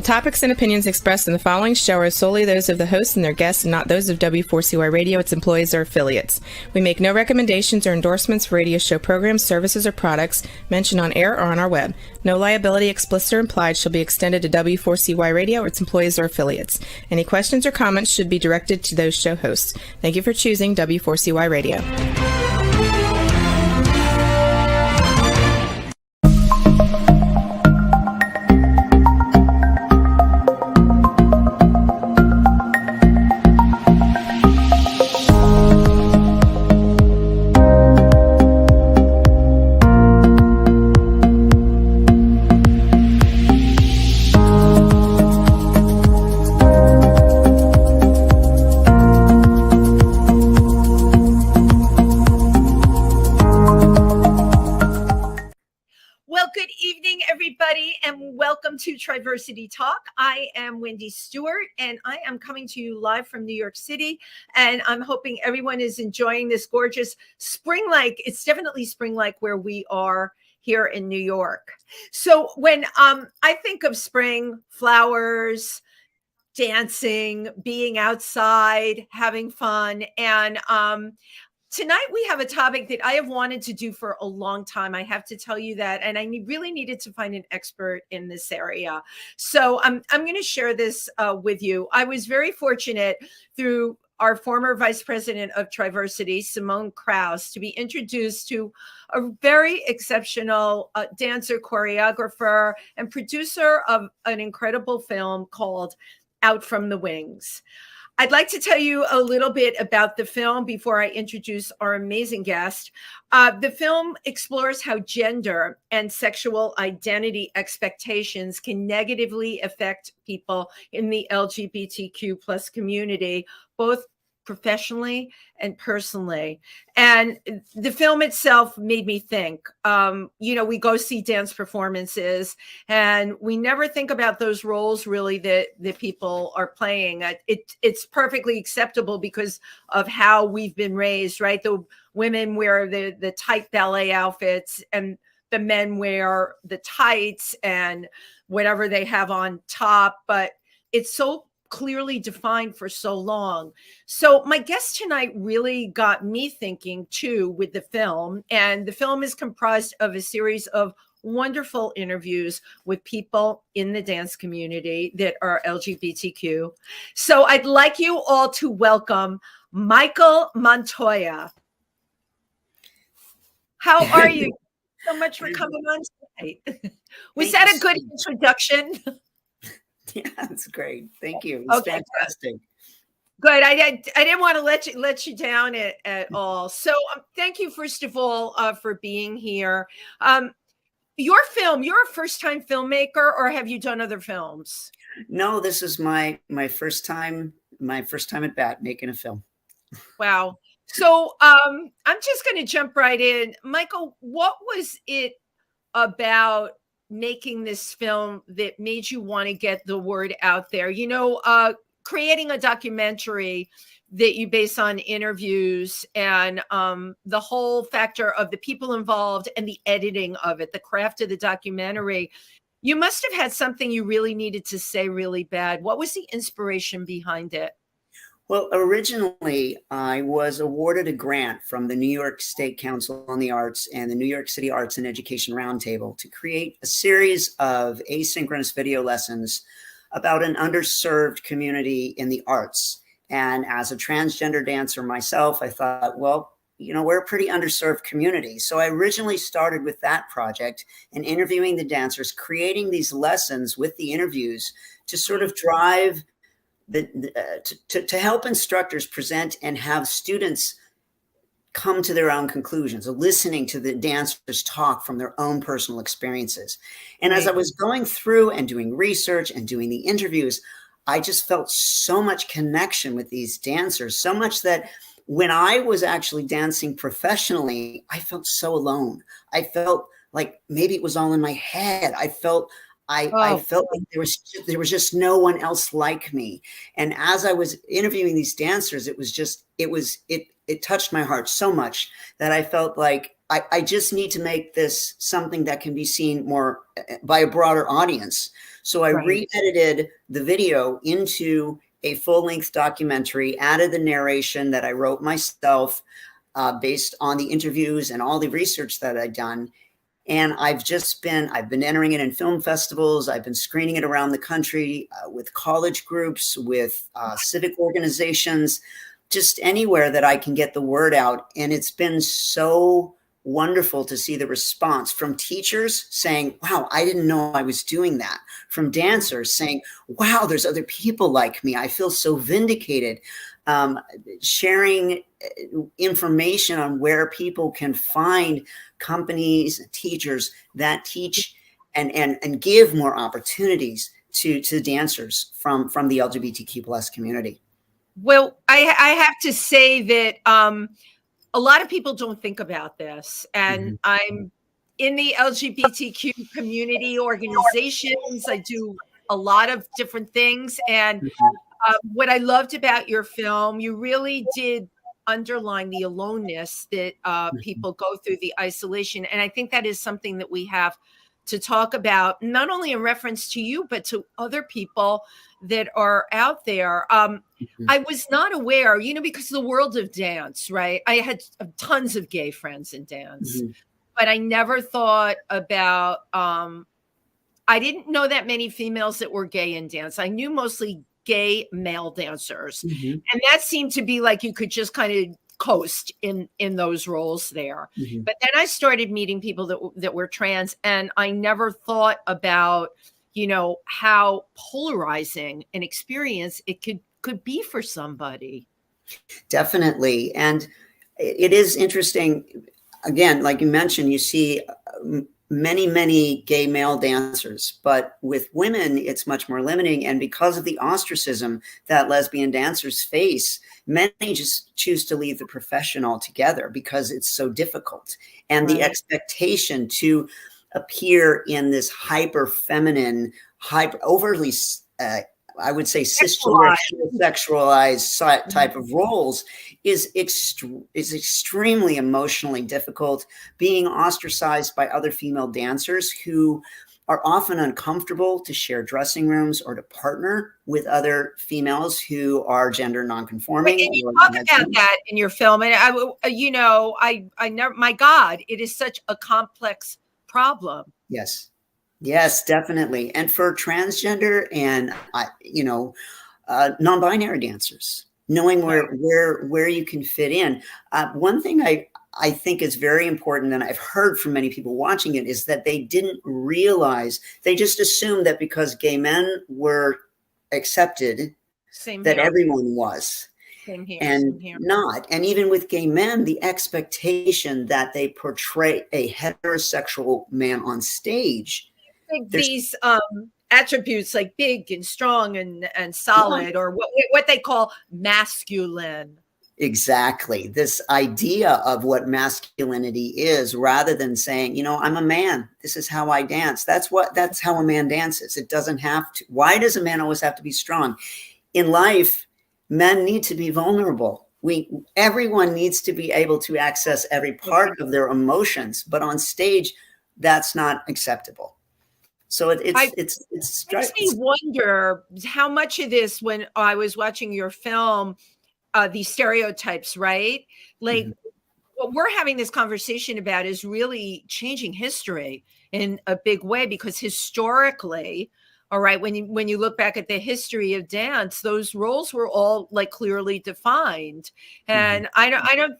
The topics and opinions expressed in the following show are solely those of the hosts and their guests and not those of W4CY Radio, its employees, or affiliates. We make no recommendations or endorsements for radio show programs, services, or products mentioned on air or on our web. No liability, explicit or implied, shall be extended to W4CY Radio or its employees or affiliates. Any questions or comments should be directed to those show hosts. Thank you for choosing W4CY Radio. Welcome to Triversity Talk. I am Wendy Stewart, and I am coming to you live from New York City. And I'm hoping everyone is enjoying this gorgeous spring-like. It's definitely spring-like where we are here in New York. So when I think of spring, flowers, dancing, being outside, having fun, and tonight we have a topic that I have wanted to do for a long time. I have to tell you that, and I really needed to find an expert in this area. So I'm going to share this with you. I was very fortunate through our former vice president of Triversity, Simone Krause, to be introduced to a very exceptional dancer, choreographer, and producer of an incredible film called Out from the Wings. I'd like to tell you a little bit about the film before I introduce our amazing guest. The film explores how gender and sexual identity expectations can negatively affect people in the LGBTQ plus community, both professionally and personally. And the film itself made me think, we go see dance performances and we never think about those roles really that people are playing. It's perfectly acceptable because of how we've been raised, right? The women wear the tight ballet outfits and the men wear the tights and whatever they have on top, but it's so clearly defined for so long. So my guest tonight really got me thinking too with the film, and the film is comprised of a series of wonderful interviews with people in the dance community that are LGBTQ. So I'd like you all to welcome Michael Montoya. How are you? So much for coming on tonight. Was that a good introduction? Yeah, that's great. Thank you. It was fantastic. Good. I didn't want to let you down at all. So thank you, first of all, for being here. Your film, you're a first-time filmmaker, or have you done other films? No, this is my first time at bat making a film. Wow. So I'm just going to jump right in. Michael, what was it about making this film that made you want to get the word out there? Creating a documentary that you base on interviews and the whole factor of the people involved and the editing of it, the craft of the documentary. You must have had something you really needed to say really bad. What was the inspiration behind it? Well, originally, I was awarded a grant from the New York State Council on the Arts and the New York City Arts and Education Roundtable to create a series of asynchronous video lessons about an underserved community in the arts. And as a transgender dancer myself, I thought, well, we're a pretty underserved community. So I originally started with that project and interviewing the dancers, creating these lessons with the interviews to sort of drive to help instructors present and have students come to their own conclusions, listening to the dancers talk from their own personal experiences. And as I was going through and doing research and doing the interviews, I just felt so much connection with these dancers, so much that when I was actually dancing professionally, I felt so alone. I felt like maybe it was all in my head. I felt like there was just no one else like me. And as I was interviewing these dancers, it touched my heart so much that I felt like I just need to make this something that can be seen more by a broader audience. So I Right. re-edited the video into a full-length documentary, added the narration that I wrote myself, based on the interviews and all the research that I'd done. And I've been entering it in film festivals. I've been screening it around the country, with college groups, with civic organizations, just anywhere that I can get the word out. And it's been so wonderful to see the response from teachers saying, wow, I didn't know I was doing that. From dancers saying, wow, there's other people like me. I feel so vindicated. Sharing information on where people can find companies and teachers that teach and give more opportunities to dancers from the LGBTQ plus community. Well, I have to say that a lot of people don't think about this, and I'm in the LGBTQ community organizations. I do a lot of different things, and what I loved about your film, you really did underline the aloneness that people go through, the isolation. And I think that is something that we have to talk about, not only in reference to you, but to other people that are out there. I was not aware, because of the world of dance, right? I had tons of gay friends in dance, but I never thought about, I didn't know that many females that were gay in dance. I knew mostly gay male dancers. And that seemed to be like you could just kind of coast in those roles there. But then I started meeting people that were trans, and I never thought about, how polarizing an experience it could be for somebody. Definitely. And it is interesting. Again, like you mentioned, you see many gay male dancers, but with women, it's much more limiting. And because of the ostracism that lesbian dancers face, many just choose to leave the profession altogether because it's so difficult. And the expectation to appear in this hyper feminine, overly, I would say sexualized type of roles is extremely emotionally difficult. Being ostracized by other female dancers who are often uncomfortable to share dressing rooms or to partner with other females who are gender nonconforming. And you talk about that in your film, and I never. My God, it is such a complex problem. Yes, definitely. And for transgender and non-binary dancers, knowing where you can fit in. One thing I think is very important, and I've heard from many people watching it, is that they didn't realize, they just assumed that because gay men were accepted, everyone was. Same here. Not. And even with gay men, the expectation that they portray a heterosexual man on stage. These attributes like big and strong and solid, or what they call masculine. Exactly. This idea of what masculinity is, rather than saying, I'm a man. This is how I dance. That's how a man dances. It doesn't have to. Why does a man always have to be strong? In life, men need to be vulnerable. Everyone needs to be able to access every part of their emotions, but on stage, that's not acceptable. So it makes me wonder how much of this, when I was watching your film, these stereotypes, right? Like what we're having this conversation about is really changing history in a big way, because historically, all right, when you look back at the history of dance, those roles were all like clearly defined. And I don't,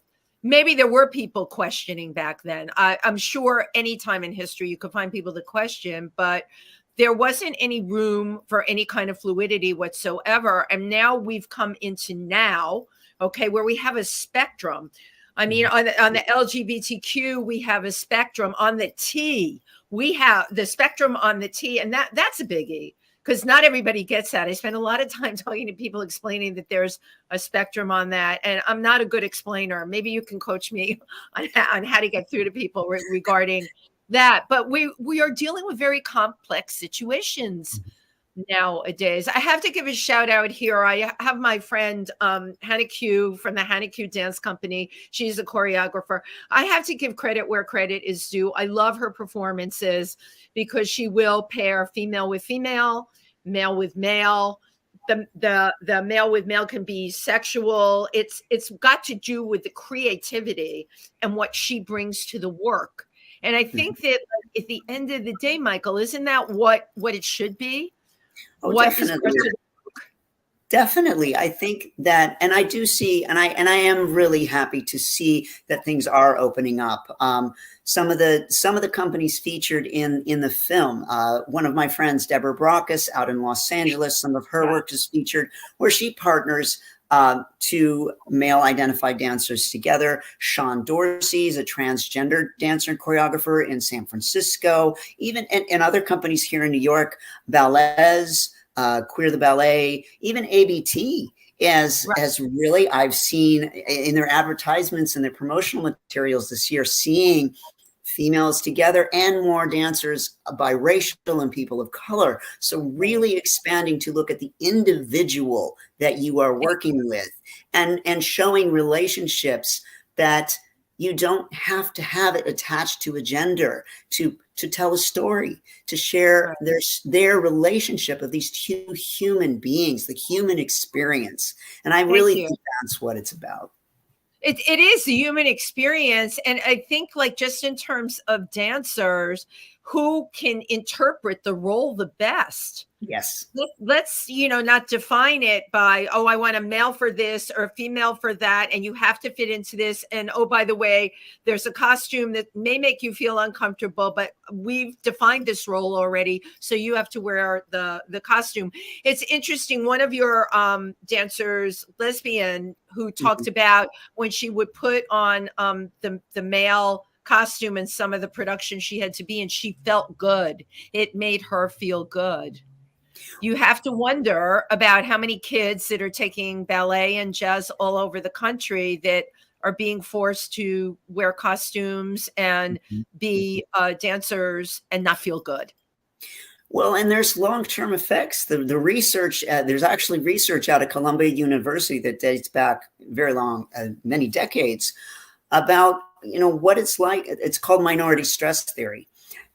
maybe there were people questioning back then. I'm sure any time in history you could find people to question, but there wasn't any room for any kind of fluidity whatsoever. And now we've come into where we have a spectrum. I mean, on the LGBTQ, we have a spectrum. On the T, we have the spectrum on the T, and that's a biggie, because not everybody gets that. I spend a lot of time talking to people explaining that there's a spectrum on that, and I'm not a good explainer. Maybe you can coach me on how to get through to people regarding that. But we are dealing with very complex situations nowadays. I have to give a shout out here. I have my friend Hannah Q from the Hannah Q Dance Company. She's a choreographer. I have to give credit where credit is due. I love her performances because she will pair female with female, male with male. The male with male can be sexual. It's got to do with the creativity and what she brings to the work. And I think that at the end of the day, Michael, isn't that what it should be? Oh, What is definitely. Definitely. I think that, and I do see, and I am really happy to see that things are opening up. Some of the companies featured in the film, one of my friends, Deborah Brockus, out in Los Angeles, some of her work is featured, where she partners two male identified dancers together. Sean Dorsey is a transgender dancer and choreographer in San Francisco, even in other companies here in New York, Ballets, Queer the Ballet, even ABT as really, I've seen in their advertisements and their promotional materials this year, seeing females together and more dancers biracial and people of color. So really expanding to look at the individual that you are working with and showing relationships that you don't have to have it attached to a gender to tell a story, to share their relationship of these two human beings, the human experience. And I really think that's what it's about. It is the human experience. And I think, like, just in terms of dancers, who can interpret the role the best? Yes. Let's, not define it by, oh, I want a male for this or a female for that, and you have to fit into this. And oh, by the way, there's a costume that may make you feel uncomfortable, but we've defined this role already, so you have to wear the costume. It's interesting. One of your dancers, lesbian, who talked about when she would put on the male costume in some of the production she had to be in, she felt good. It made her feel good. You have to wonder about how many kids that are taking ballet and jazz all over the country that are being forced to wear costumes and be dancers and not feel good. Well, and there's long-term effects. The research, there's actually research out of Columbia University that dates back very long, many decades, about what it's like. It's called minority stress theory.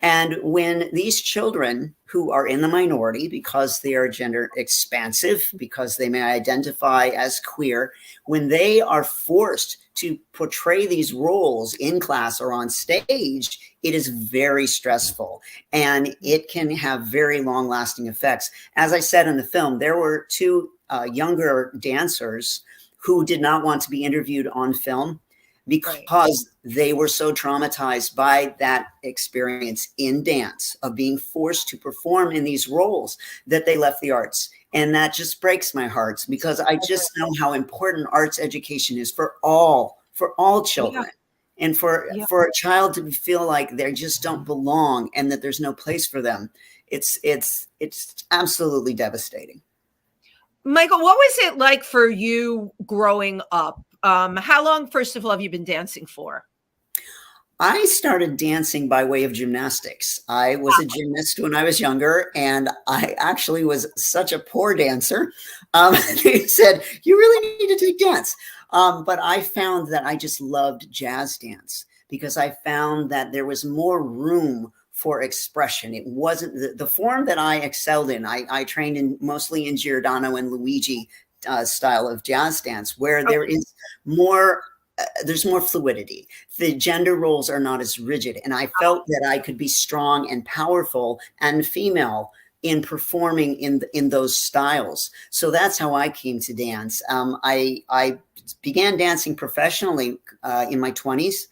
And when these children who are in the minority because they are gender expansive, because they may identify as queer, when they are forced to portray these roles in class or on stage, it is very stressful and it can have very long lasting effects. As I said in the film, there were two younger dancers who did not want to be interviewed on film because they were so traumatized by that experience in dance of being forced to perform in these roles that they left the arts. And that just breaks my heart because I just know how important arts education is for all children. And for a child to feel like they just don't belong and that there's no place for them. It's absolutely devastating. Michael, what was it like for you growing up? How long, first of all, have you been dancing for? I started dancing by way of gymnastics. I was a gymnast when I was younger, and I actually was such a poor dancer. They said, you really need to take dance. But I found that I just loved jazz dance because I found that there was more room for expression. It wasn't the form that I excelled in. I trained mostly in Giordano and Luigi style of jazz dance, where there is more, there's more fluidity. The gender roles are not as rigid. And I felt that I could be strong and powerful and female in performing in those styles. So that's how I came to dance. I began dancing professionally in my 20s,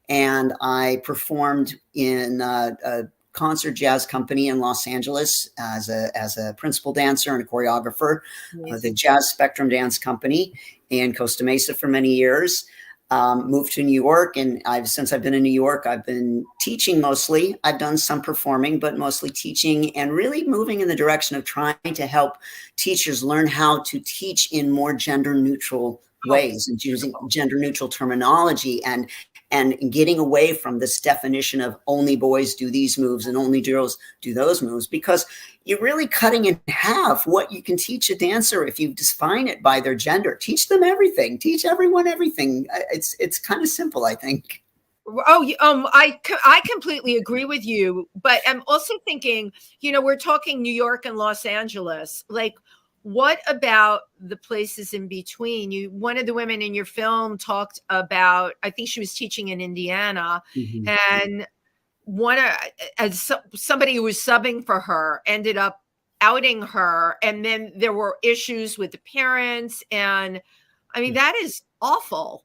and I performed in a concert jazz company in Los Angeles as a principal dancer and a choreographer, the Jazz Spectrum Dance Company in Costa Mesa for many years. Moved to New York, and since I've been in New York, I've been teaching mostly. I've done some performing, but mostly teaching, and really moving in the direction of trying to help teachers learn how to teach in more gender neutral ways and using gender neutral terminology and and getting away from this definition of only boys do these moves and only girls do those moves, because you're really cutting in half what you can teach a dancer if you define it by their gender. Teach them everything. Teach everyone everything. It's kind of simple, I think. I completely agree with you, but I'm also thinking, we're talking New York and Los Angeles. Like, what about the places in between? One of the women in your film talked about, I think she was teaching in Indiana, and somebody who was subbing for her ended up outing her, and then there were issues with the parents, and I mean, that is awful.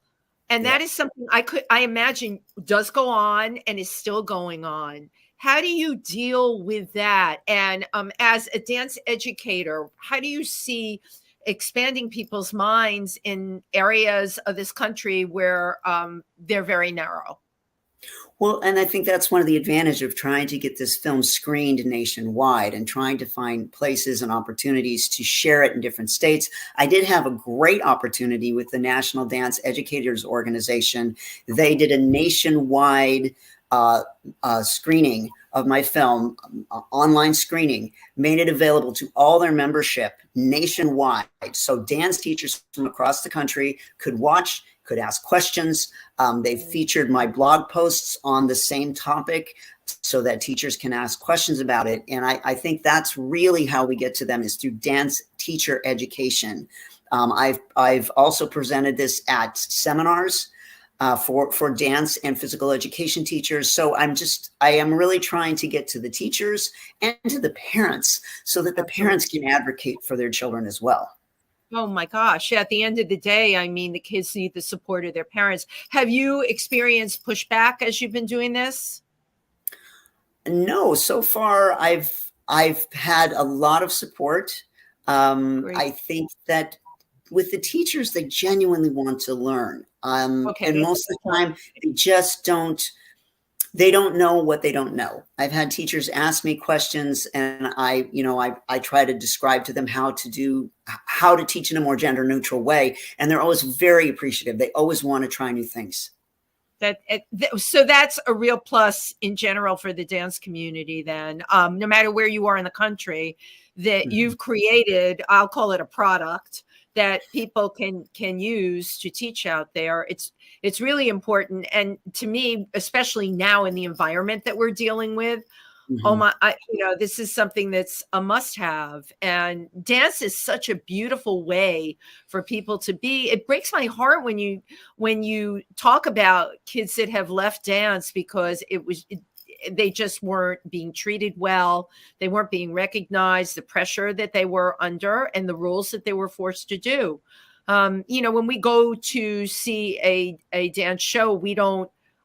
And that is something I imagine does go on and is still going on. How do you deal with that? And as a dance educator, how do you see expanding people's minds in areas of this country where they're very narrow? Well, and I think that's one of the advantages of trying to get this film screened nationwide and trying to find places and opportunities to share it in different states. I did have a great opportunity with the National Dance Educators Organization. They did a nationwide screening of my film, online screening, made it available to all their membership nationwide. So dance teachers from across the country could watch, could ask questions. They featured my blog posts on the same topic so that teachers can ask questions about it. And I think that's really how we get to them, is through dance teacher education. I've also presented this at seminars for dance and physical education teachers. So I am really trying to get to the teachers and to the parents so that the parents can advocate for their children as well. Oh my gosh. At the end of the day, I mean, the kids need the support of their parents. Have you experienced pushback as you've been doing this? No, so far I've had a lot of support. I think that with the teachers, they genuinely want to learn. And most of the time they just they don't know what they don't know. I've had teachers ask me questions, and I try to describe to them how to teach in a more gender neutral way. And they're always very appreciative. They always want to try new things. So that's a real plus in general for the dance community then, no matter where you are in the country, that you've created, I'll call it a product that people can use to teach out there. It's really important. And to me, especially now in the environment that we're dealing with, this is something that's a must-have. And dance is such a beautiful way for people to be. It breaks my heart when you talk about kids that have left dance because they just weren't being treated well. They weren't being recognized, the pressure that they were under and the rules that they were forced to do. When we go to see a dance show,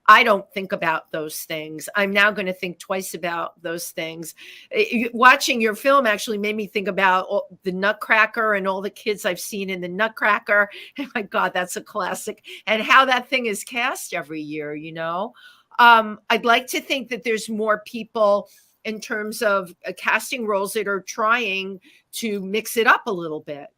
I don't think about those things. I'm now going to think twice about those things. Watching your film actually made me think about the Nutcracker and all the kids I've seen in the Nutcracker. And my God, that's a classic. And how that thing is cast every year, I'd like to think that there's more people in terms of casting roles that are trying to mix it up a little bit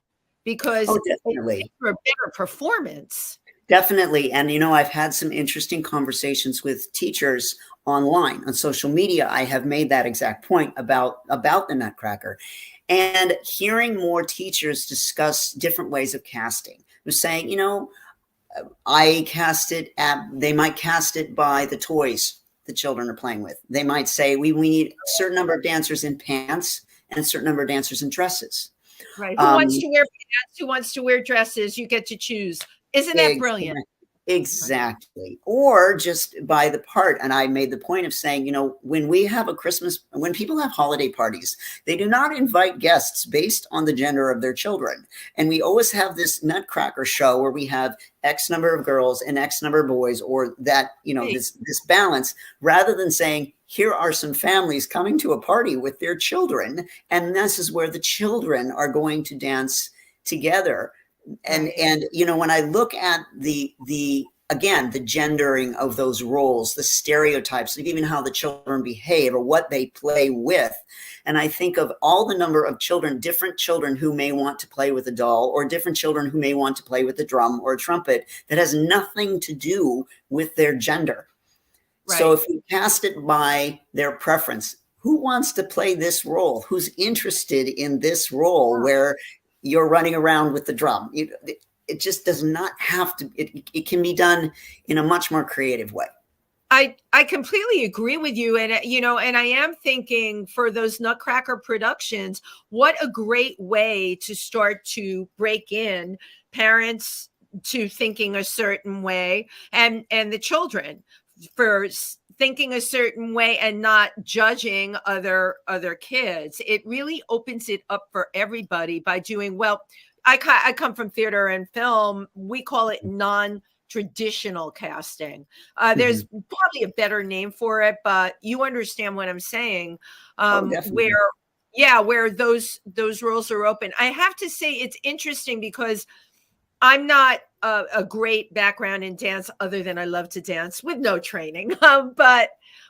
because definitely for a better performance. Definitely. And, I've had some interesting conversations with teachers online on social media. I have made that exact point about the Nutcracker, and hearing more teachers discuss different ways of casting. They're saying, they might cast it by the toys the children are playing with. They might say, we need a certain number of dancers in pants and a certain number of dancers in dresses. Right. Who wants to wear pants? Who wants to wear dresses? You get to choose. Isn't that brilliant? Exactly. Or just by the part. And I made the point of saying, when people have holiday parties, they do not invite guests based on the gender of their children. And we always have this Nutcracker show where we have X number of girls and X number of boys, or that, this balance, rather than saying, here are some families coming to a party with their children, and this is where the children are going to dance together. And when I look at the again, the gendering of those roles, the stereotypes of even how the children behave or what they play with. And I think of all the number of children, different children who may want to play with a doll, or different children who may want to play with a drum or a trumpet, that has nothing to do with their gender. Right. So if we cast it by their preference, who wants to play this role? Who's interested in this role where you're running around with the drum? It just does not have to, it can be done in a much more creative way. I completely agree with you. And, and I am thinking for those Nutcracker productions, what a great way to start to break in parents to thinking a certain way, and the children for thinking a certain way and not judging other kids. It really opens it up for everybody by doing, well, I come from theater and film. We call it non-traditional casting. There's probably a better name for it, but you understand what I'm saying. Where those roles are open. I have to say it's interesting because I'm not a great background in dance, other than I love to dance with no training. But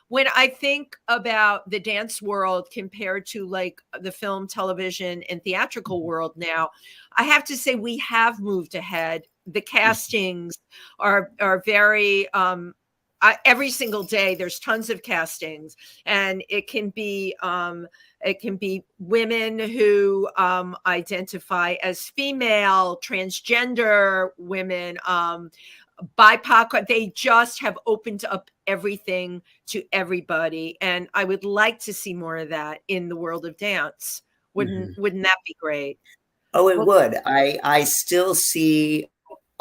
when I think about the dance world compared to like the film, television, and theatrical world now, I have to say we have moved ahead. The castings are very every single day there's tons of castings, and it can be women who identify as female, transgender women, BIPOC. They just have opened up everything to everybody, and I would like to see more of that in the world of dance. Wouldn't that be great? Oh, it would. I still see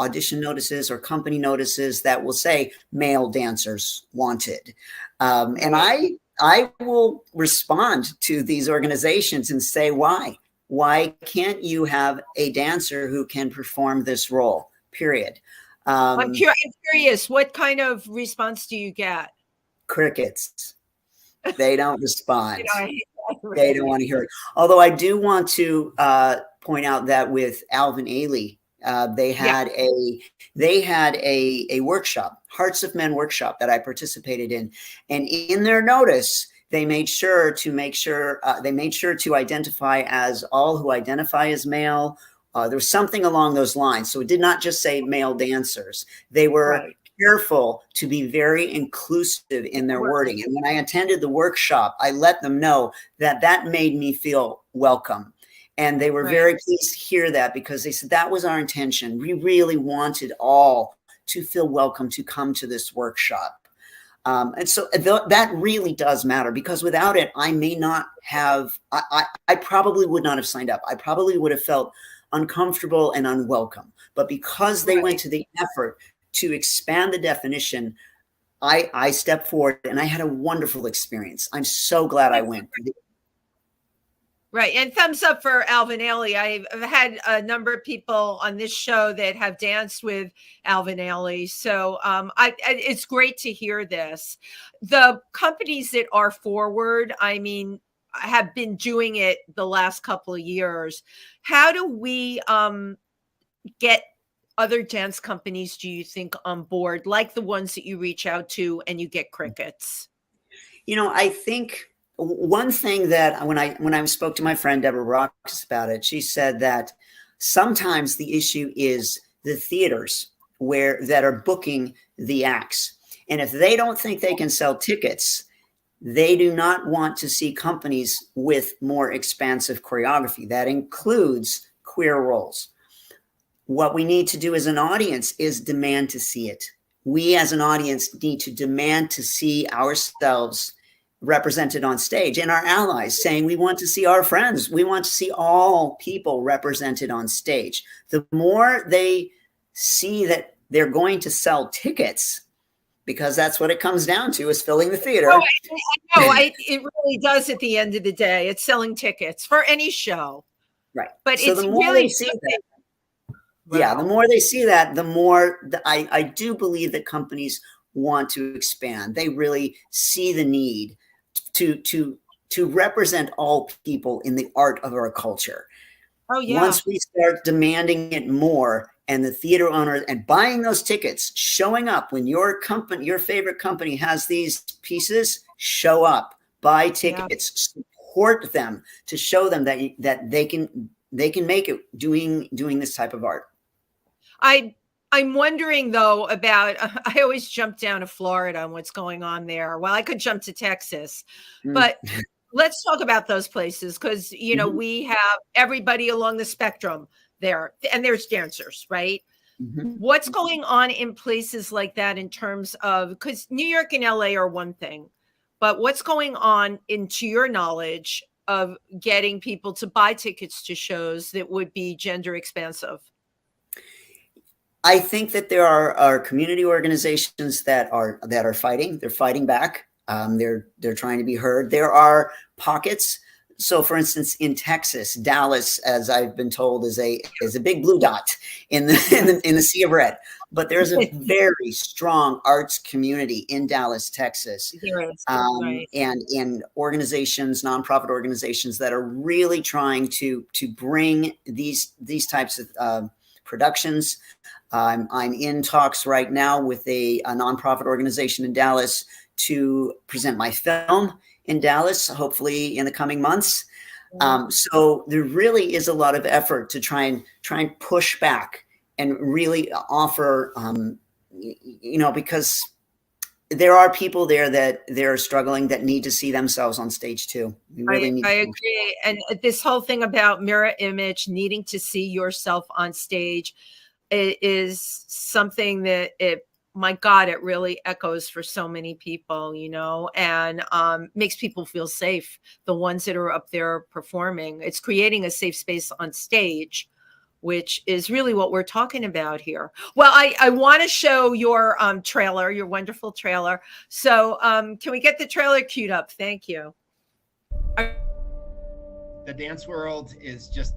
audition notices or company notices that will say male dancers wanted. And I will respond to these organizations and say, why? Why can't you have a dancer who can perform this role, period? I'm curious, what kind of response do you get? Crickets. They don't respond. They don't want to hear it. Although I do want to point out that with Alvin Ailey, they had a workshop, Hearts of Men workshop, that I participated in, and in their notice they made sure to identify as all who identify as male. There was something along those lines, so it did not just say male dancers. They were careful to be very inclusive in their wording. And when I attended the workshop, I let them know that made me feel welcome. And they were very pleased to hear that, because they said that was our intention. We really wanted all to feel welcome to come to this workshop. And so that really does matter, because without it, I may not have, I probably would not have signed up. I probably would have felt uncomfortable and unwelcome. But because they went to the effort to expand the definition, I stepped forward and I had a wonderful experience. I'm so glad I went. Right. And thumbs up for Alvin Ailey. I've had a number of people on this show that have danced with Alvin Ailey. So it's great to hear this. The companies that are forward, I mean, have been doing it the last couple of years. How do we get other dance companies, do you think, on board, like the ones that you reach out to and you get crickets? I think one thing that when I spoke to my friend Deborah Rocks about it, she said that sometimes the issue is the theaters that are booking the acts. And if they don't think they can sell tickets, they do not want to see companies with more expansive choreography. That includes queer roles. What we need to do as an audience is demand to see it. We as an audience need to demand to see ourselves represented on stage, and our allies saying we want to see our friends. We want to see all people represented on stage. The more they see that they're going to sell tickets, because that's what it comes down to, is filling the theater. It really does at the end of the day. It's selling tickets for any show. Right. But so it's the more really they see that, the more they see that, the more I do believe that companies want to expand. They really see the need to represent all people in the art of our culture. Oh, yeah. Once we start demanding it more, and the theater owners, and buying those tickets, showing up when your company, your favorite company has these pieces, show up, buy tickets, support them to show them that they can make it doing this type of art. I'm wondering though about, I always jump down to Florida and what's going on there. Well, I could jump to Texas, but let's talk about those places because, you know, we have everybody along the spectrum there and there's dancers, right? What's going on in places like that in terms of, because New York and LA are one thing, but what's going on into your knowledge of getting people to buy tickets to shows that would be gender expansive? I think that there are community organizations that are fighting. They're fighting back. They're trying to be heard. There are pockets. So, for instance, in Texas, Dallas, as I've been told, is a big blue dot in the sea of red. But there's a very strong arts community in Dallas, Texas, and organizations, nonprofit organizations that are really trying to bring these types of productions. I'm in talks right now with a nonprofit organization in Dallas to present my film in Dallas, hopefully in the coming months. So there really is a lot of effort to try and push back and really offer, you know, because there are people there that they're struggling that need to see themselves on stage too. I agree. And this whole thing about mirror image, needing to see yourself on stage, is something that my God, it really echoes for so many people, you know, and makes people feel safe. The ones that are up there performing, it's creating a safe space on stage, which is really what we're talking about here. Well, I want to show your trailer, your wonderful trailer. So can we get the trailer queued up? Thank you. The dance world is just,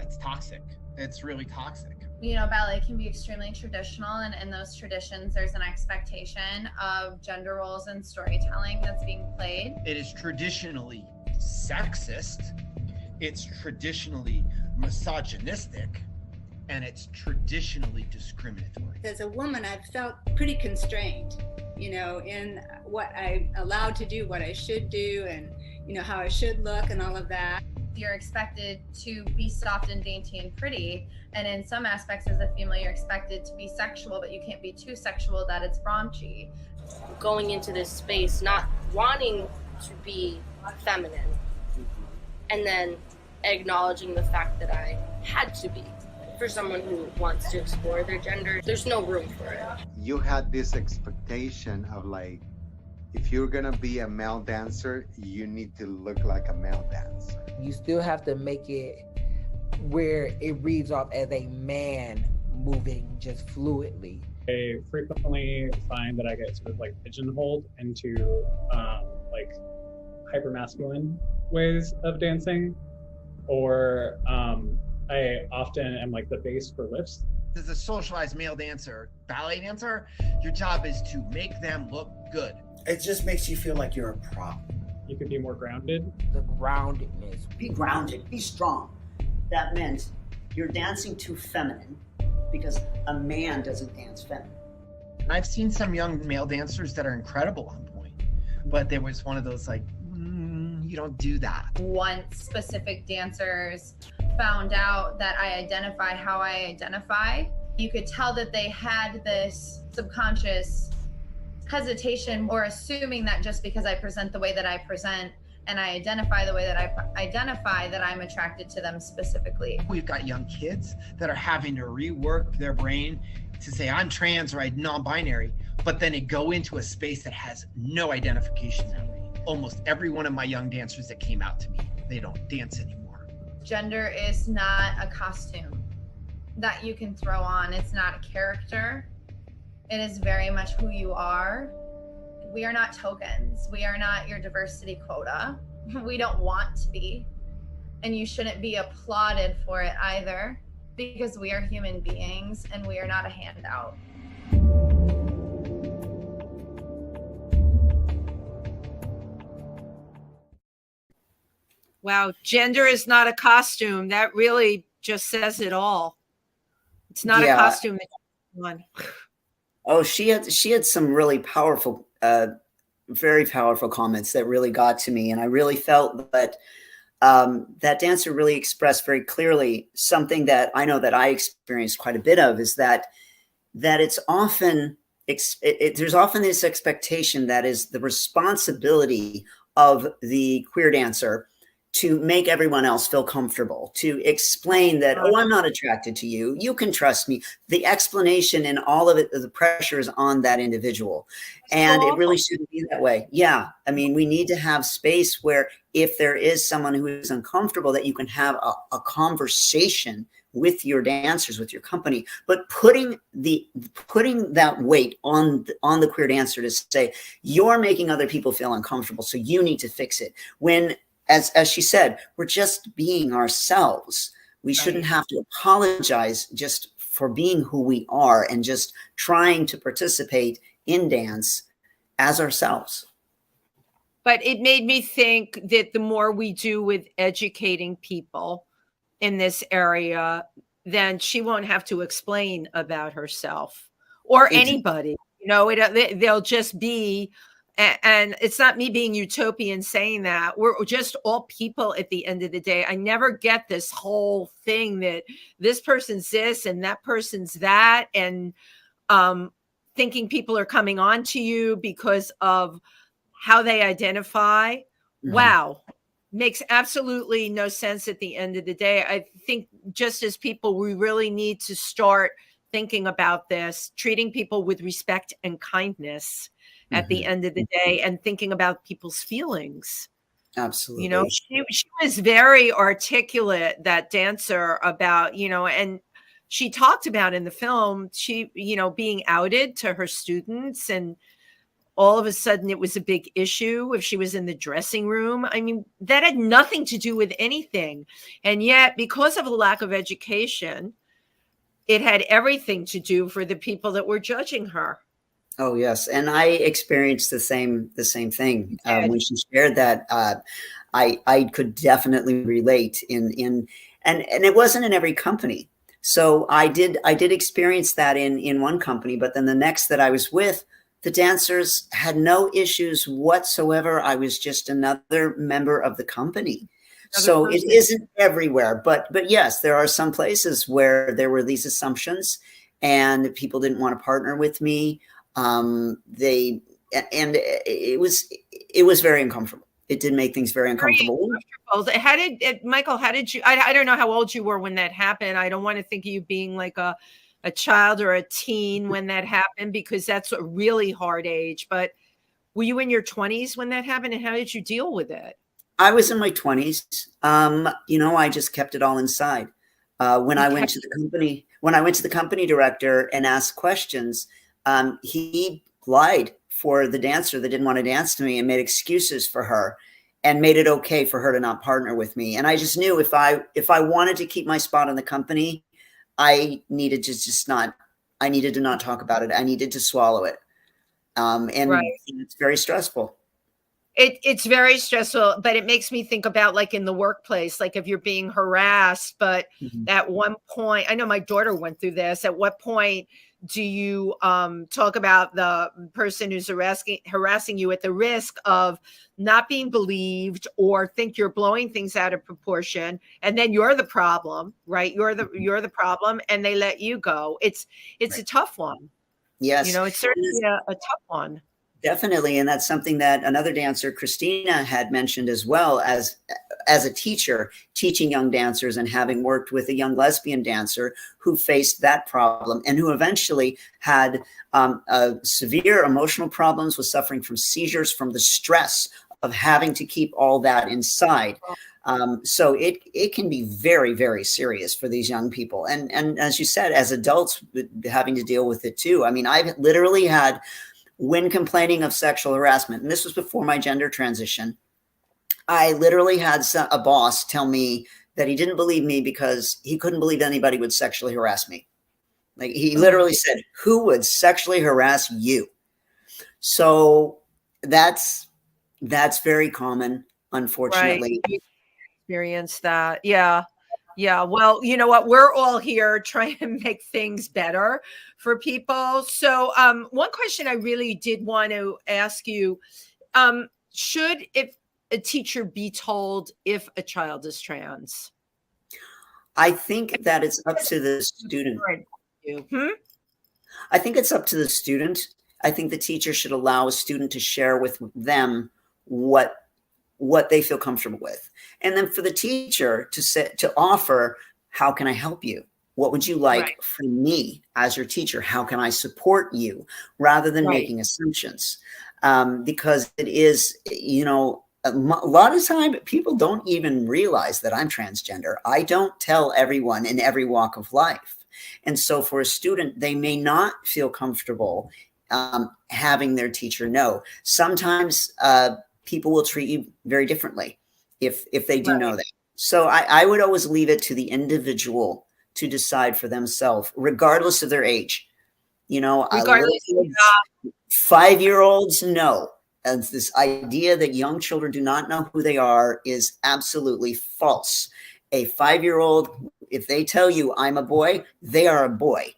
it's toxic. It's really toxic. You know, ballet can be extremely traditional, and in those traditions, there's an expectation of gender roles and storytelling that's being played. It is traditionally sexist, it's traditionally misogynistic, and it's traditionally discriminatory. As a woman, I've felt pretty constrained, you know, in what I'm allowed to do, what I should do, and, you know, how I should look and all of that. You're expected to be soft and dainty and pretty, and in some aspects as a female you're expected to be sexual, but you can't be too sexual that it's raunchy. Going into this space not wanting to be feminine, and then acknowledging the fact that I had to be. For someone who wants to explore their gender, there's no room for it. You had this expectation of like, if you're gonna be a male dancer, you need to look like a male dancer. You still have to make it where it reads off as a man moving just fluidly. I frequently find that I get sort of like pigeonholed into like hypermasculine ways of dancing, or I often am like the base for lifts. As a socialized male dancer, ballet dancer, your job is to make them look good. It just makes you feel like you're a prop. You could be more grounded. The groundedness. Be grounded, be strong. That meant you're dancing too feminine because a man doesn't dance feminine. And I've seen some young male dancers that are incredible on point, but there was one of those like, you don't do that. Once specific dancers found out that I identify how I identify, you could tell that they had this subconscious hesitation or assuming that just because I present the way that I present and I identify the way that I identify, that I'm attracted to them specifically. We've got young kids that are having to rework their brain to say, I'm trans or I'm non-binary, but then they go into a space that has no identification that way. Almost every one of my young dancers that came out to me, they don't dance anymore. Gender is not a costume that you can throw on. It's not a character. It is very much who you are. We are not tokens. We are not your diversity quota. We don't want to be. And you shouldn't be applauded for it either, because we are human beings and we are not a handout. Wow, gender is not a costume. That really just says it all. It's not a costume that you put on. Oh, she had some really powerful, very powerful comments that really got to me, and I really felt that that dancer really expressed very clearly something that I know that I experienced quite a bit of, is that it's often there's often this expectation that is the responsibility of the queer dancer to make everyone else feel comfortable, to explain that, oh, I'm not attracted to you, you can trust me. The explanation and all of it, the pressure is on that individual. And it really shouldn't be that way. Yeah. I mean, we need to have space where if there is someone who is uncomfortable, that you can have a conversation with your dancers, with your company, but putting that weight on the queer dancer to say, you're making other people feel uncomfortable, so you need to fix it. When, as she said, we're just being ourselves. We shouldn't have to apologize just for being who we are and just trying to participate in dance as ourselves. But it made me think that the more we do with educating people in this area, then she won't have to explain about herself or anybody. You know, they'll just be, and it's not me being utopian saying that. We're just all people at the end of the day. I never get this whole thing that this person's this and that person's that, and thinking people are coming on to you because of how they identify. Mm-hmm. Wow. Makes absolutely no sense at the end of the day. I think just as people, we really need to start thinking about this, treating people with respect and kindness at the end of the day, and thinking about people's feelings. Absolutely. You know, she was very articulate, that dancer, about, you know, and she talked about in the film, she, you know, being outed to her students, and all of a sudden it was a big issue if she was in the dressing room. I mean, that had nothing to do with anything. And yet, because of a lack of education, it had everything to do for the people that were judging her. Oh, yes. And I experienced the same thing. When she shared that, I could definitely relate and it wasn't in every company. So I did experience that in one company, but then the next that I was with, the dancers had no issues whatsoever. I was just another member of the company. So it isn't everywhere, but yes, there are some places where there were these assumptions and people didn't want to partner with me. It was very uncomfortable. It did make things very uncomfortable. How did Michael, how did you, I don't know how old you were when that happened. I don't want to think of you being like a child or a teen when that happened, because that's a really hard age. But were you in your 20s when that happened, and how did you deal with it? I was in my 20s. You know, I just kept it all inside. When I went to the company director and asked questions, he lied for the dancer that didn't want to dance to me and made excuses for her and made it okay for her to not partner with me. And I just knew if I wanted to keep my spot in the company, I needed to not talk about it. I needed to swallow it. And it's very stressful. It's very stressful, but it makes me think about, like, in the workplace, like if you're being harassed, but at one point, I know my daughter went through this. At what point do you talk about the person who's harassing you at the risk of not being believed, or think you're blowing things out of proportion, and then you're the problem, right? You're the problem, and they let you go. It's a tough one. Yes. You know, it's certainly a tough one. Definitely. And that's something that another dancer, Christina, had mentioned as well, as a teacher, teaching young dancers and having worked with a young lesbian dancer who faced that problem and who eventually had severe emotional problems, was suffering from seizures from the stress of having to keep all that inside. So it can be very, very serious for these young people. And as you said, as adults, having to deal with it too. I mean, I've literally had, when complaining of sexual harassment, and this was before my gender transition, I literally had a boss tell me that he didn't believe me because he couldn't believe anybody would sexually harass me. Like, he literally said, who would sexually harass you? So that's very common, unfortunately. Right. Experience that. Yeah. Yeah, well, you know what? We're all here trying to make things better for people. So, one question I really did want to ask you, should if a teacher be told if a child is trans? I think that it's up to the student. I think it's up to the student. I think the teacher should allow a student to share with them what they feel comfortable with. And then for the teacher to offer, how can I help you? What would you like from me as your teacher? How can I support you? Rather than making assumptions. Because it is, a lot of time people don't even realize that I'm transgender. I don't tell everyone in every walk of life. And so for a student, they may not feel comfortable having their teacher know. Sometimes people will treat you very differently if they do know that. So I would always leave it to the individual to decide for themselves, regardless of their age. Regardless, 5-year-olds know. And this idea that young children do not know who they are is absolutely false. A 5-year-old, if they tell you I'm a boy, they are a boy.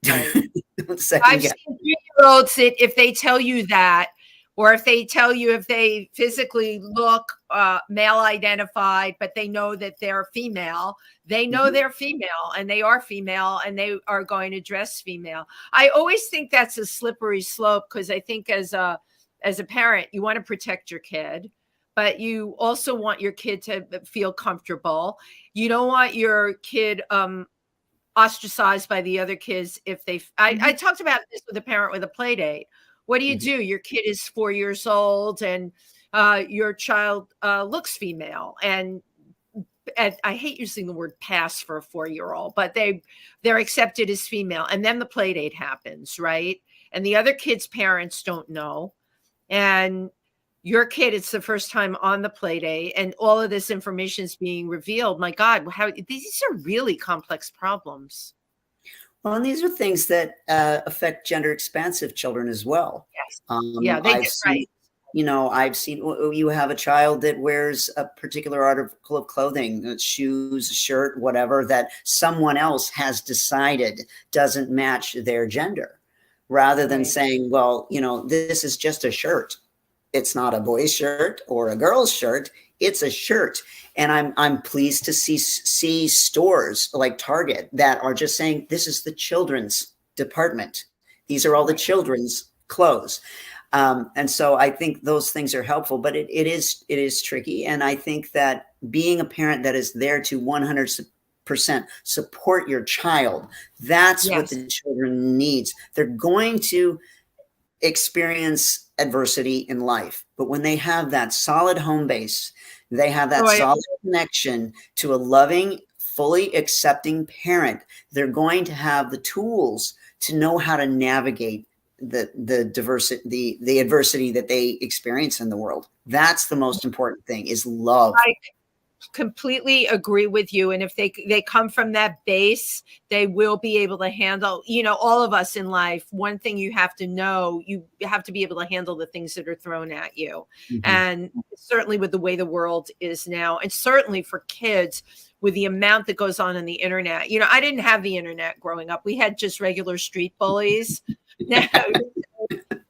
I've seen 3-year-olds that if they tell you that, or if they tell you if they physically look male identified, but they know that they're female, they know they're female and they are female and they are going to dress female. I always think that's a slippery slope because I think as a parent, you want to protect your kid, but you also want your kid to feel comfortable. You don't want your kid ostracized by the other kids if they I talked about this with a parent with a play date. What do you do? Your kid is 4 years old and your child looks female, and I hate using the word pass for a 4-year-old, but they're accepted as female, and then the play date happens, right? And the other kid's parents don't know, and your kid, it's the first time on the play date, and all of this information is being revealed. My God, these are really complex problems. Well, and these are things that affect gender expansive children as well. Yes. I've seen you have a child that wears a particular article of clothing, shoes, shirt, whatever, that someone else has decided doesn't match their gender, rather than saying, well, this is just a shirt. It's not a boy's shirt or a girl's shirt. It's a shirt. And I'm pleased to see stores like Target that are just saying, this is the children's department. These are all the children's clothes. And so I think those things are helpful, but it is tricky. And I think that being a parent that is there to 100% support your child, that's what the children needs. They're going to experience adversity in life, but when they have that solid home base, they have that solid connection to a loving, fully accepting parent, they're going to have the tools to know how to navigate the diversity, the adversity that they experience in the world. That's the most important thing, is love. I completely agree with you. And if they come from that base, they will be able to handle, all of us in life. One thing you have to know, you have to be able to handle the things that are thrown at you. And certainly with the way the world is now, and certainly for kids with the amount that goes on the internet. I didn't have the internet growing up. We had just regular street bullies.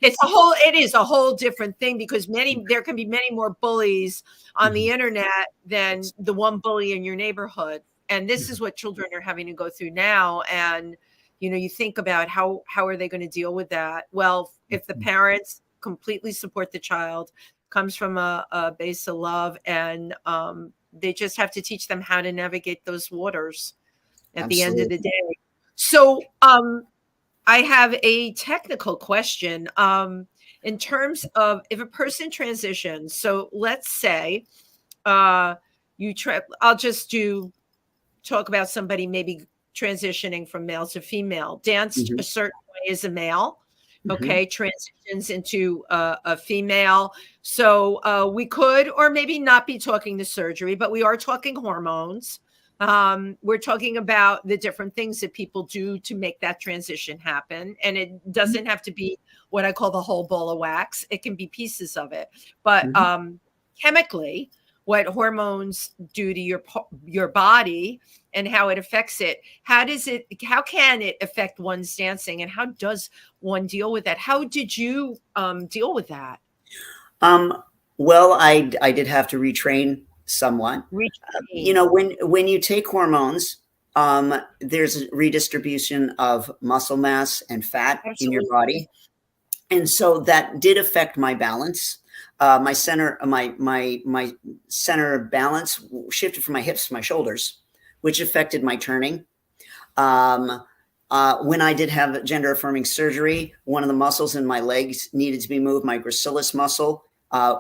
It is a whole different thing, because there can be many more bullies on the internet than the one bully in your neighborhood. And this is what children are having to go through now. And, you think about how are they going to deal with that? Well, if the parents completely support the child, comes from a base of love, and they just have to teach them how to navigate those waters at the end of the day. So, I have a technical question. In terms of if a person transitions, so let's say I'll just talk about somebody maybe transitioning from male to female, danced a certain way as a male, transitions into a female. So we could, or maybe not be talking the surgery, but we are talking hormones. We're talking about the different things that people do to make that transition happen. And it doesn't have to be what I call the whole ball of wax. It can be pieces of it. But chemically, what hormones do to your body and how it affects it. How can it affect one's dancing, and how does one deal with that? How did you deal with that? Well, I did have to retrain somewhat. You know, when you take hormones, there's a redistribution of muscle mass and fat in your body. And so that did affect my balance. My center of balance shifted from my hips to my shoulders, which affected my turning. When I did have gender affirming surgery, one of the muscles in my legs needed to be moved. My gracilis muscle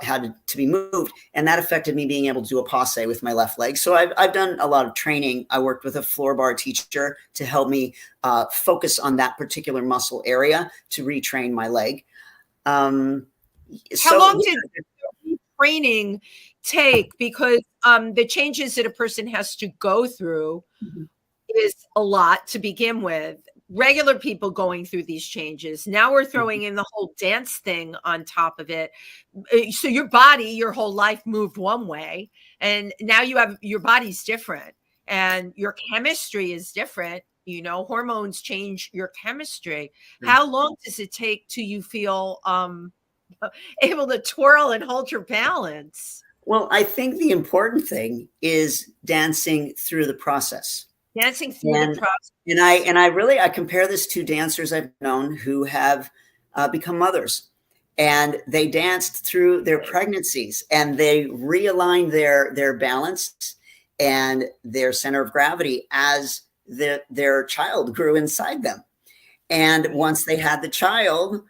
had to be moved, and that affected me being able to do a passe with my left leg. So I've done a lot of training. I worked with a floor bar teacher to help me focus on that particular muscle area to retrain my leg. How long did training take? Because the changes that a person has to go through is a lot to begin with. Regular people going through these changes. Now we're throwing in the whole dance thing on top of it. So your body, your whole life moved one way, and now your body's different and your chemistry is different. You know, hormones change your chemistry. How long does it take till you feel able to twirl and hold your balance? Well, I think the important thing is dancing through the process. Dancing through the process. And I compare this to dancers I've known who have become mothers, and they danced through their pregnancies, and they realigned their balance and their center of gravity as their child grew inside them. And once they had the child,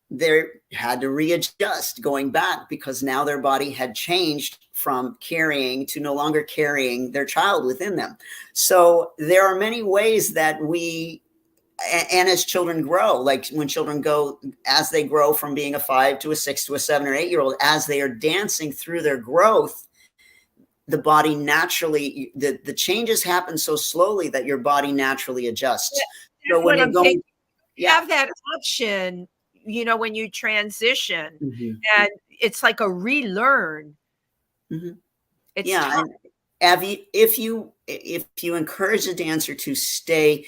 they had to readjust going back, because now their body had changed from carrying to no longer carrying their child within them. So there are many ways that and as children grow, like when children as they grow from being a 5 to a 6 to a 7 or 8 year old, as they are dancing through their growth, the body naturally, the changes happen so slowly that your body naturally adjusts. Yeah, so when you're going, you have that option, you know, when you transition, and it's like a relearn. It's tough. And if you encourage a dancer to stay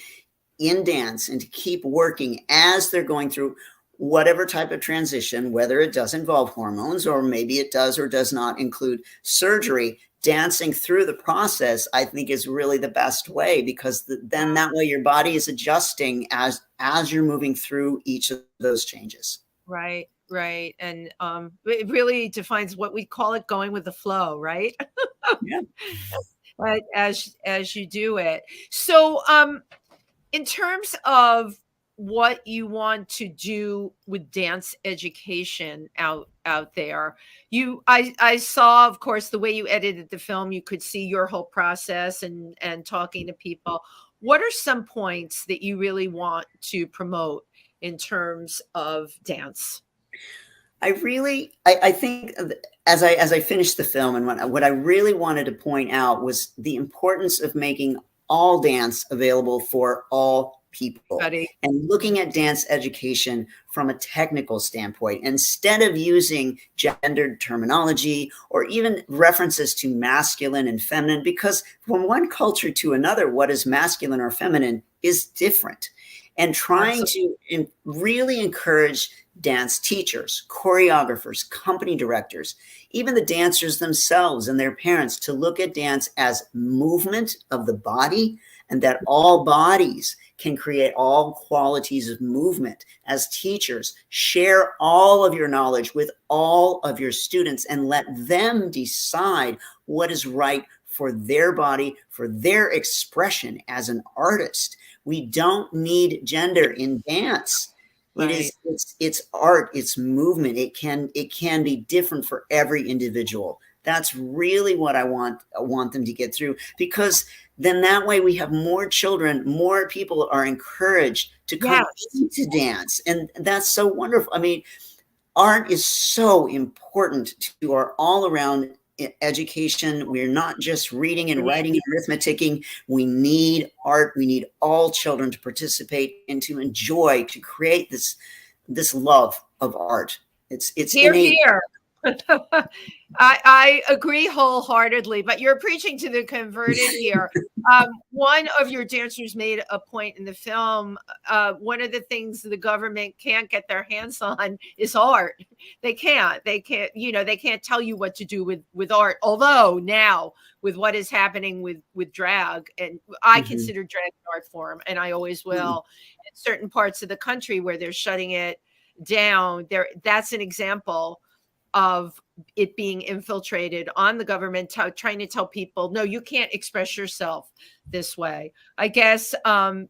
in dance and to keep working as they're going through whatever type of transition, whether it does involve hormones or maybe it does or does not include surgery, dancing through the process, I think, is really the best way, because then that way your body is adjusting as you're moving through each of those changes. Right. And it really defines what we call it, going with the flow, right? Yeah. But as you do it. So in terms of what you want to do with dance education out there, I saw, of course, the way you edited the film, you could see your whole process and talking to people. What are some points that you really want to promote in terms of dance? I think as I finished the film, and what I really wanted to point out was the importance of making all dance available for all people, and looking at dance education from a technical standpoint, instead of using gendered terminology or even references to masculine and feminine, because from one culture to another, what is masculine or feminine is different. And trying to really encourage dance teachers, choreographers, company directors, even the dancers themselves and their parents, to look at dance as movement of the body, and that all bodies can create all qualities of movement. As teachers, share all of your knowledge with all of your students and let them decide what is right for their body, for their expression as an artist. We don't need gender in dance. It's art, it's movement. It can be different for every individual. That's really what I want them to get through, because then that way we have more children, more people are encouraged to come into dance. And that's so wonderful. I mean, art is so important to our all around education. We're not just reading and writing and arithmeticing. We need art. We need all children to participate and to enjoy, to create this love of art. It's here, innate. here. I agree wholeheartedly, but you're preaching to the converted here. One of your dancers made a point in the film. One of the things the government can't get their hands on is art. They can't, they can't tell you what to do with art. Although now with what is happening with drag, and I consider drag an art form, and I always will, in certain parts of the country where they're shutting it down, that's an example of it being infiltrated on the government, trying to tell people, no, you can't express yourself this way. I guess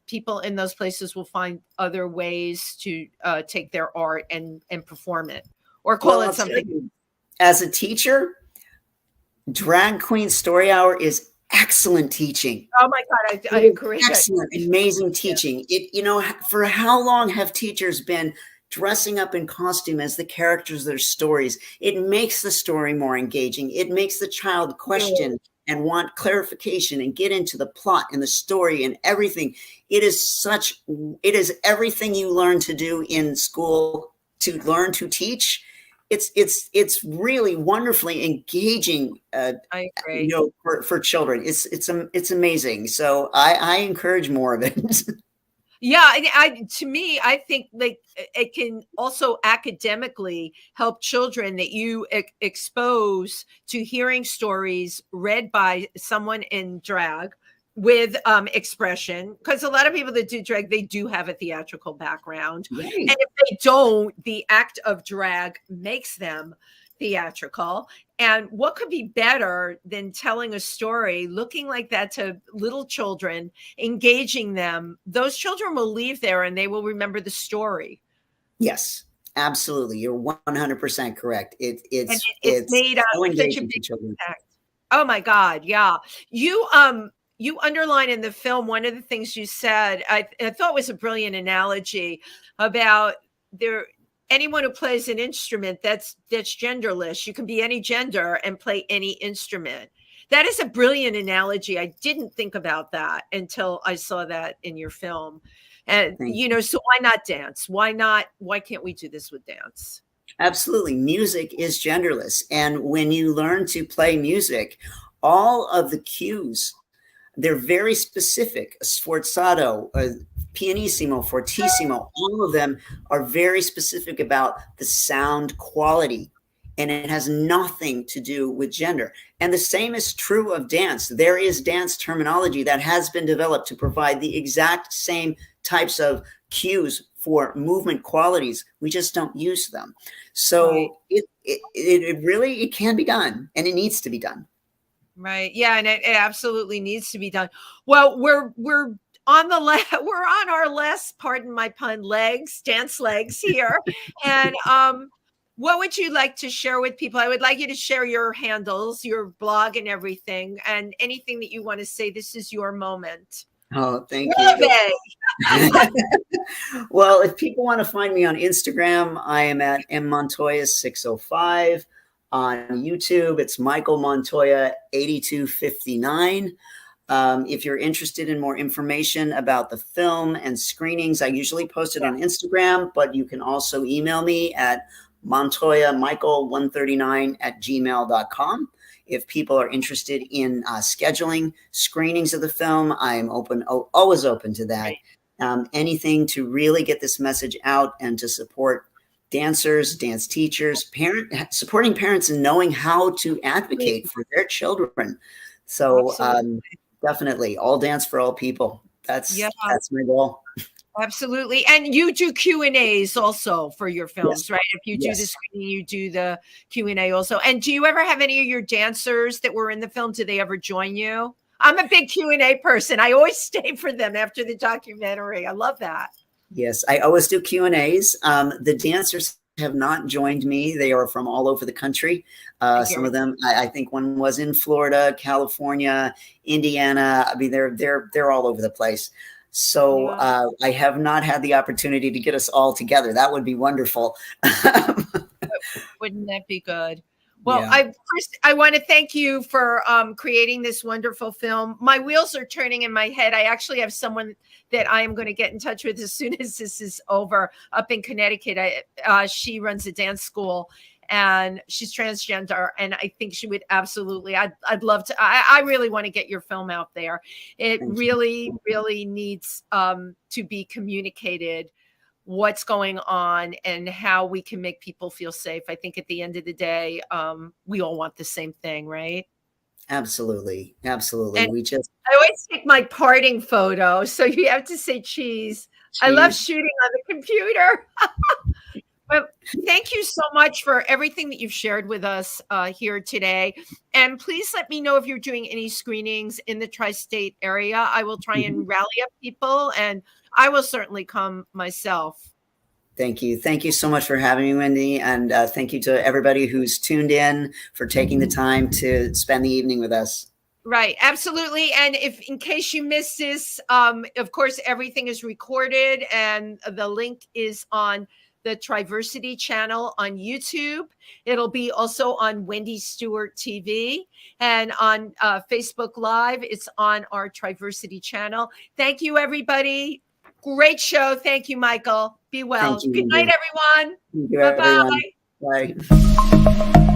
people in those places will find other ways to take their art and perform it, or call it something. As a teacher, Drag Queen Story Hour is excellent teaching. Oh my God, I agree. Excellent, amazing teaching. For how long have teachers been dressing up in costume as the characters of their stories? It makes the story more engaging. It makes the child question and want clarification and get into the plot and the story and everything. It is everything you learn to do in school to learn to teach. It's really wonderfully engaging. I agree. For children, it's amazing. So I encourage more of it. Yeah, to me, I think like it can also academically help children that you expose to hearing stories read by someone in drag with expression, because a lot of people that do drag, they do have a theatrical background, and if they don't, the act of drag makes them theatrical. And what could be better than telling a story looking like that to little children, engaging them? Those children will leave there and they will remember the story. Yes, absolutely. You're 100% correct. It's made so such a big impact. Oh my God. Yeah. You underline in the film, one of the things you said, I thought was a brilliant analogy about anyone who plays an instrument that's genderless. You can be any gender and play any instrument. That is a brilliant analogy. I didn't think about that until I saw that in your film. And so why not dance? Why can't we do this with dance? Absolutely. Music is genderless. And when you learn to play music, all of the cues, they're very specific. Sforzato, pianissimo, fortissimo, all of them are very specific about the sound quality, and it has nothing to do with gender. And the same is true of dance. There is dance terminology that has been developed to provide the exact same types of cues for movement qualities. We just don't use them. So it really can be done, and it needs to be done. Right. Yeah. And it absolutely needs to be done. Well, we're on our last, pardon my pun, dance legs here. And what would you like to share with people? I would like you to share your handles, your blog and everything, and anything that you want to say. This is your moment. Oh, thank you. Well, if people want to find me on Instagram, I am at mmontoya605. On YouTube, it's Michael Montoya 8259. If you're interested in more information about the film and screenings, I usually post it on Instagram, but you can also email me at montoyamichael139@gmail.com. If people are interested in scheduling screenings of the film, I'm always open to that. Anything to really get this message out and to support dancers, dance teachers, supporting parents and knowing how to advocate for their children. So definitely all dance for all people. That's my goal. Absolutely. And you do Q&As also for your films, right? If you do the screening, you do the Q&A also. And do you ever have any of your dancers that were in the film? Do they ever join you? I'm a big Q&A person. I always stay for them after the documentary. I love that. Yes, I always do Q&As. The dancers have not joined me. They are from all over the country. Some of them, I think one was in Florida, California, Indiana. I mean, they're all over the place. So I have not had the opportunity to get us all together. That would be wonderful. Wouldn't that be good? Well, I want to thank you for creating this wonderful film. My wheels are turning in my head. I actually have someone that I am going to get in touch with as soon as this is over up in Connecticut. She runs a dance school, and she's transgender. And I think she would absolutely, I'd love to, I really want to get your film out there. It really needs to be communicated what's going on and how we can make people feel safe. I think at the end of the day, we all want the same thing, right? Absolutely. Absolutely. And I always take my parting photo. So you have to say cheese. I love shooting on the computer. But thank you so much for everything that you've shared with us here today. And please let me know if you're doing any screenings in the tri-state area. I will try and rally up people, and I will certainly come myself. Thank you. Thank you so much for having me, Wendy. And thank you to everybody who's tuned in for taking the time to spend the evening with us. Right. Absolutely. And if in case you missed this, of course, everything is recorded and the link is on the Triversity channel on YouTube. It'll be also on Wendy Stewart TV and on Facebook Live. It's on our Triversity channel. Thank you, everybody. Great show. Thank you, Michael. Be well. Thank you, Good night, everyone. Thank you, Bye-bye. everyone. Bye.